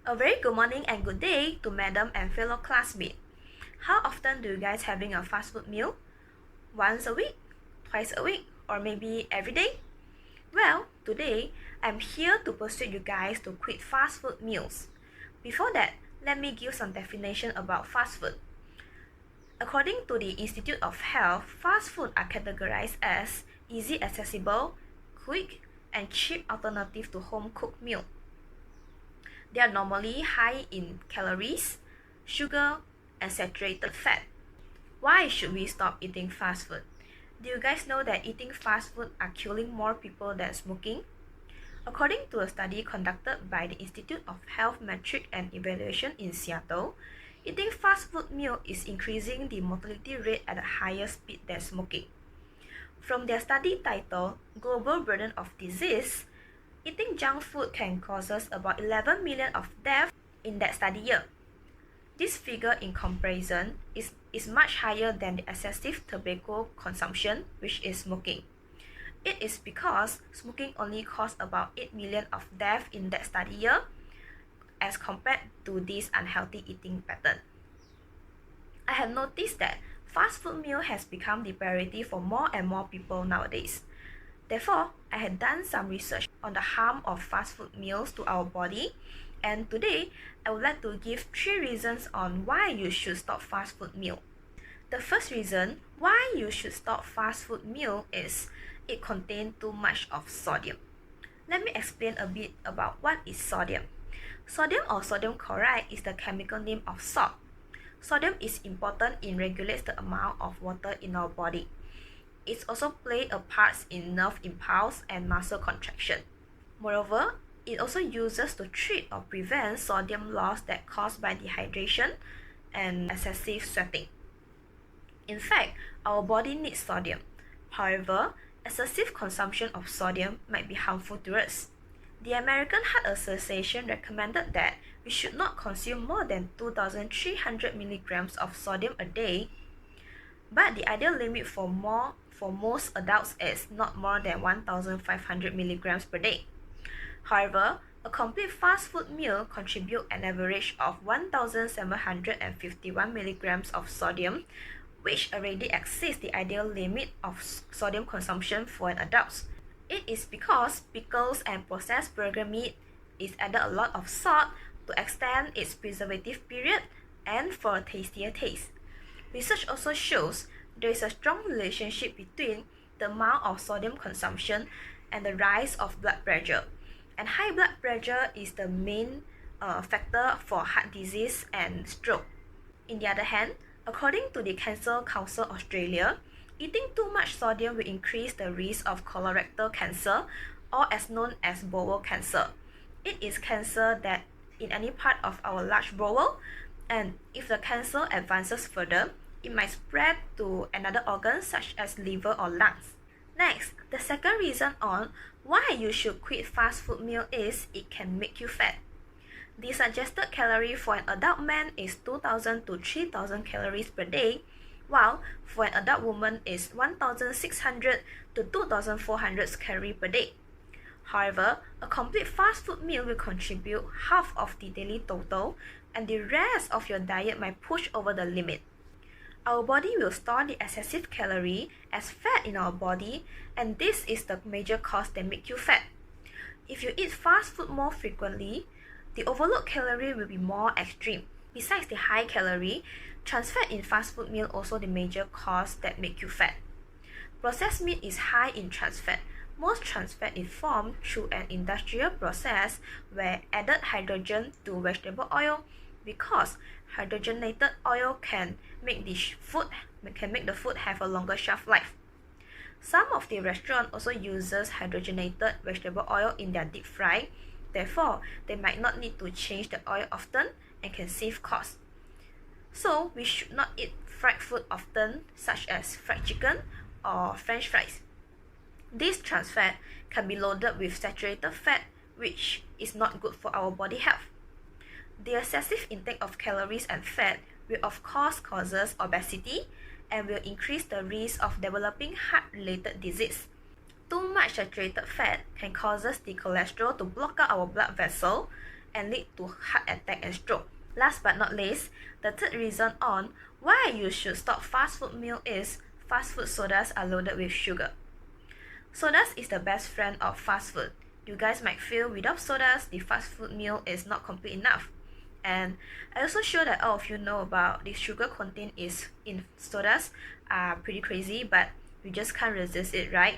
A very good morning and good day to madam and fellow classmates. How often do you guys having a fast food meal? Once a week? Twice a week? Or maybe every day? Well, today I'm here to persuade you guys to quit fast food meals. Before that, let me give some definition about fast food. According to the Institute of Health, fast food are categorized as easy accessible, quick, and cheap alternative to home cooked meal. They are normally high in calories, sugar, and saturated fat. Why should we stop eating fast food? Do you guys know that eating fast food are killing more people than smoking? According to a study conducted by the Institute of Health Metric and Evaluation in Seattle, eating fast food meal is increasing the mortality rate at a higher speed than smoking. From their study titled Global Burden of Disease, eating junk food can cause about 11 million of deaths in that study year. This figure in comparison is much higher than the excessive tobacco consumption, which is smoking. It is because smoking only caused about 8 million of deaths in that study year as compared to this unhealthy eating pattern. I have noticed that fast food meal has become the priority for more and more people nowadays. Therefore, I had done some research on the harm of fast food meals to our body, and today I would like to give 3 reasons on why you should stop fast food meal. The first reason why you should stop fast food meal is it contains too much of sodium. Let me explain a bit about what is sodium. Sodium or sodium chloride is the chemical name of salt. Sodium is important in regulates the amount of water in our body. It also plays a part in nerve impulse and muscle contraction. Moreover, it also uses to treat or prevent sodium loss that caused by dehydration and excessive sweating. In fact, our body needs sodium. However, excessive consumption of sodium might be harmful to us. The American Heart Association recommended that we should not consume more than 2,300 milligrams of sodium a day, but the ideal limit for most adults is not more than 1,500 milligrams per day. However, a complete fast food meal contributes an average of 1,751 milligrams of sodium, which already exceeds the ideal limit of sodium consumption for an adult. It is because pickles and processed burger meat is added a lot of salt to extend its preservative period and for a tastier taste. Research also shows there is a strong relationship between the amount of sodium consumption and the rise of blood pressure. And high blood pressure is the main factor for heart disease and stroke. On the other hand, according to the Cancer Council Australia, eating too much sodium will increase the risk of colorectal cancer, or as known as bowel cancer. It is cancer that in any part of our large bowel, and if the cancer advances further, it might spread to another organ such as liver or lungs. Next, the second reason on why you should quit fast food meal is it can make you fat. The suggested calorie for an adult man is 2,000 to 3,000 calories per day, while for an adult woman is 1,600 to 2,400 calories per day. However, a complete fast food meal will contribute half of the daily total, and the rest of your diet might push over the limit. Our body will store the excessive calorie as fat in our body, and this is the major cause that make you fat. If you eat fast food more frequently, the overload calorie will be more extreme. Besides the high calorie, trans fat in fast food meal also the major cause that make you fat. Processed meat is high in trans fat. Most trans fat is formed through an industrial process where added hydrogen to vegetable oil, because hydrogenated oil can make the food have a longer shelf life. Some of the restaurants also uses hydrogenated vegetable oil in their deep fry. Therefore, they might not need to change the oil often and can save costs. So, we should not eat fried food often, such as fried chicken or French fries. This trans fat can be loaded with saturated fat, which is not good for our body health. The excessive intake of calories and fat will of course causes obesity and will increase the risk of developing heart-related disease. Too much saturated fat can cause the cholesterol to block out our blood vessel and lead to heart attack and stroke. Last but not least, the third reason on why you should stop fast food meal is fast food sodas are loaded with sugar. Sodas is the best friend of fast food. You guys might feel without sodas, the fast food meal is not complete enough. And I also sure that all of you know about the sugar content is in sodas are pretty crazy, but you just can't resist it, right?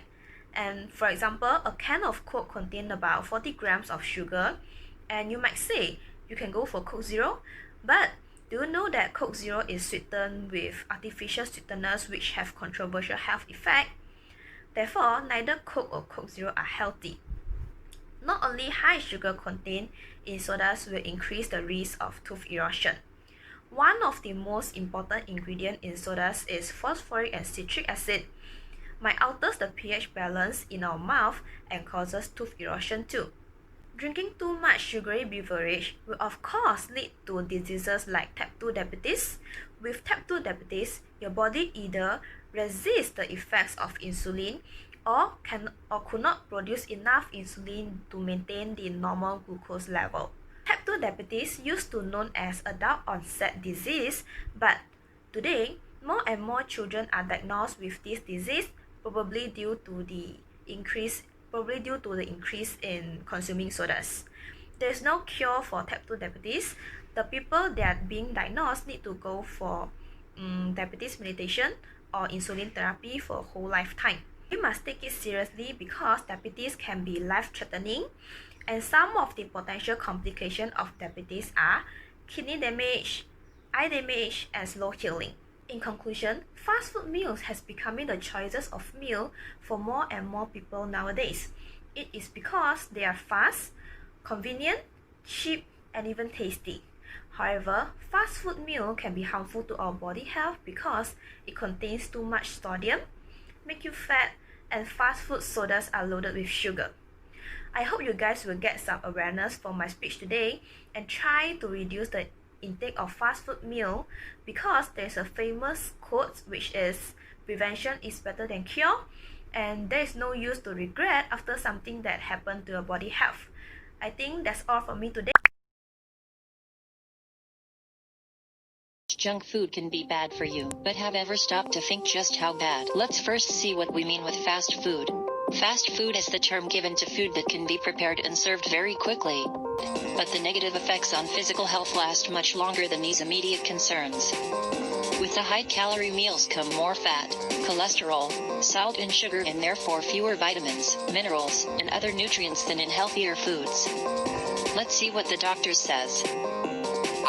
And for example, a can of Coke contains about 40 grams of sugar, and you might say you can go for Coke Zero, but do you know that Coke Zero is sweetened with artificial sweeteners which have controversial health effect? Therefore, neither Coke or Coke Zero are healthy. Not only high sugar content in sodas will increase the risk of tooth erosion. One of the most important ingredients in sodas is phosphoric and citric acid. Might alters the pH balance in our mouth and causes tooth erosion too. Drinking too much sugary beverage will of course lead to diseases like type 2 diabetes. With type 2 diabetes, your body either resists the effects of insulin or could not produce enough insulin to maintain the normal glucose level. Type 2 diabetes used to known as adult onset disease, but today more and more children are diagnosed with this disease, probably due to the increase in consuming sodas. There is no cure for type 2 diabetes. The people that are being diagnosed need to go for diabetes medication or insulin therapy for a whole lifetime. You must take it seriously because diabetes can be life-threatening, and some of the potential complications of diabetes are kidney damage, eye damage, and slow healing. In conclusion, fast food meals has becoming the choices of meal for more and more people nowadays. It is because they are fast, convenient, cheap, and even tasty. However, fast food meal can be harmful to our body health because it contains too much sodium, make you fat, and fast food sodas are loaded with sugar. I hope you guys will get some awareness from my speech today and try to reduce the intake of fast food meal, because there's a famous quote which is prevention is better than cure, and there is no use to regret after something that happened to your body health. I think that's all from me today. Junk food can be bad for you, but have ever stopped to think just how bad? Let's first see what we mean with fast food. Fast food is the term given to food that can be prepared and served very quickly. But the negative effects on physical health last much longer than these immediate concerns. With the high-calorie meals come more fat, cholesterol, salt and sugar, and therefore fewer vitamins, minerals, and other nutrients than in healthier foods. Let's see what the doctor says.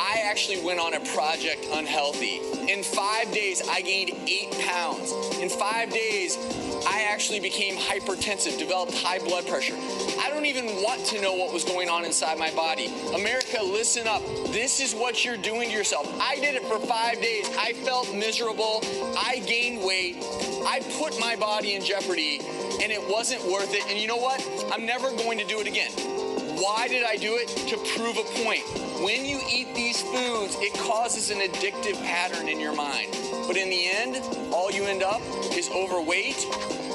I actually went on a project unhealthy. In 5 days, I gained 8 pounds. In 5 days, I actually became hypertensive, developed high blood pressure. I don't even want to know what was going on inside my body. America, listen up. This is what you're doing to yourself. I did it for 5 days. I felt miserable. I gained weight. I put my body in jeopardy, and it wasn't worth it. And you know what? I'm never going to do it again. Why did I do it? To prove a point. When you eat these foods, it causes an addictive pattern in your mind. But in the end, all you end up is overweight,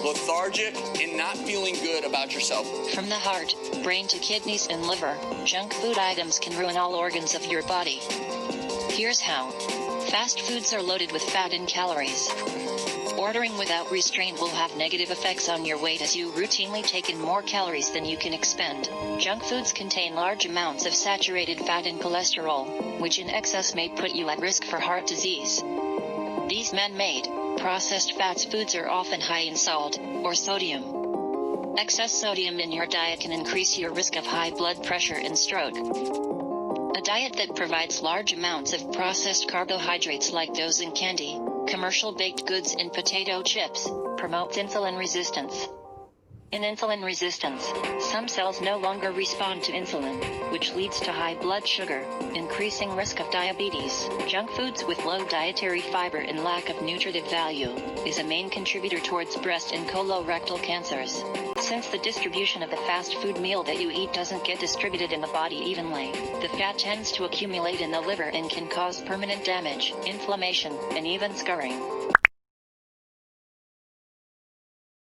lethargic, and not feeling good about yourself. From the heart, brain to kidneys and liver, junk food items can ruin all organs of your body. Here's how. Fast foods are loaded with fat and calories. Ordering without restraint will have negative effects on your weight as you routinely take in more calories than you can expend. Junk foods contain large amounts of saturated fat and cholesterol, which in excess may put you at risk for heart disease. These man-made, processed fats foods are often high in salt, or sodium. Excess sodium in your diet can increase your risk of high blood pressure and stroke. A diet that provides large amounts of processed carbohydrates like those in candy, commercial baked goods, and potato chips promotes insulin resistance. In insulin resistance, some cells no longer respond to insulin, which leads to high blood sugar, increasing risk of diabetes. Junk foods with low dietary fiber and lack of nutritive value is a main contributor towards breast and colorectal cancers. Since the distribution of the fast food meal that you eat doesn't get distributed in the body evenly, the fat tends to accumulate in the liver and can cause permanent damage, inflammation, and even scarring.